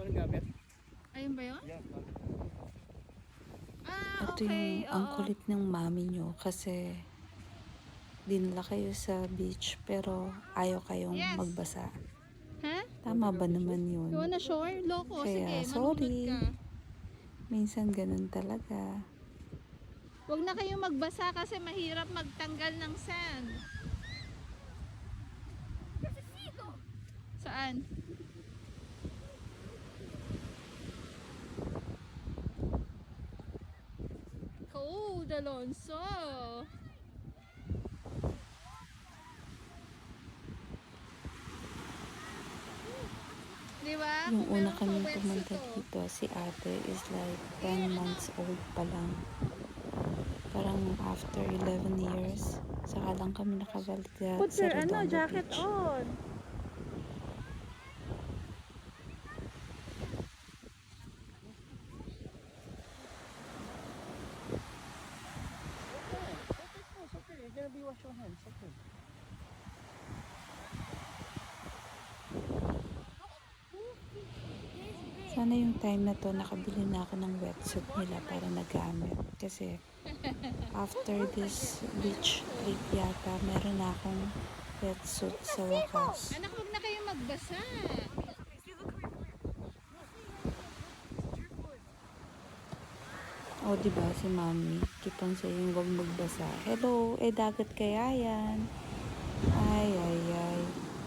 walang gamit. Ayun ba yun? Yeah. Ah, Ito okay. yung ang Oo. kulit ng mami nyo kasi dinala kayo sa beach pero ayaw kayong Yes. magbasa. Ha? Tama ba naman You yun? wanna shore? Loko. Kaya Sige, manunod ka. sorry. Minsan ganun talaga. Huwag na kayong magbasa kasi mahirap magtanggal ng sand. Saan? Cold, Alonso. Di ba? Yung Kung una meron ka kaming wetsuit, pumunta oh. dito, si ate is like 10 months old pa lang. Parang after 11 years, saka lang kami nakabalik Put sa your Redondo jacket Beach. on. It's okay. You're gonna be wash your hands. Okay. Sana yung time na to nakabili na ako ng wetsuit nila para nagamit. Kasi after this beach trip yata, meron na akong wetsuit sa wakas. Anak, huwag na kayong magbasa. O diba si mami, kitang siya yung wag magbasa. Hello, dagat kaya yan? Ay, ay, ay.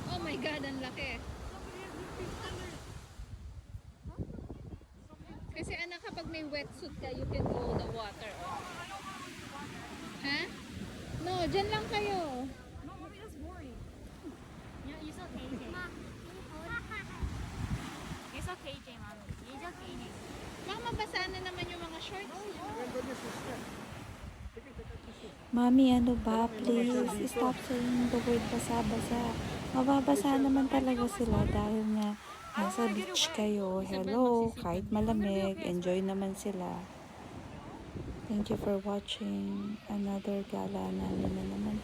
Oh my God, ang laki. Kasi anak, kapag may wetsuit ka, you can go the water. Oh. Ha? No, dyan lang kayo. No, mommy, that's boring. It's okay, Jay. It's okay, Jay, mommy. It's okay, Jay. Baka mabasa na naman yung mga shorts niyo. Remember your sister. Take it out your sister. Mami, ano ba? Please, stop saying the word basa-basa. Mababasa naman talaga sila dahil nga nasa beach kayo. Hello, kahit malamig, enjoy naman sila. Thank you for watching. Another gala namin na naman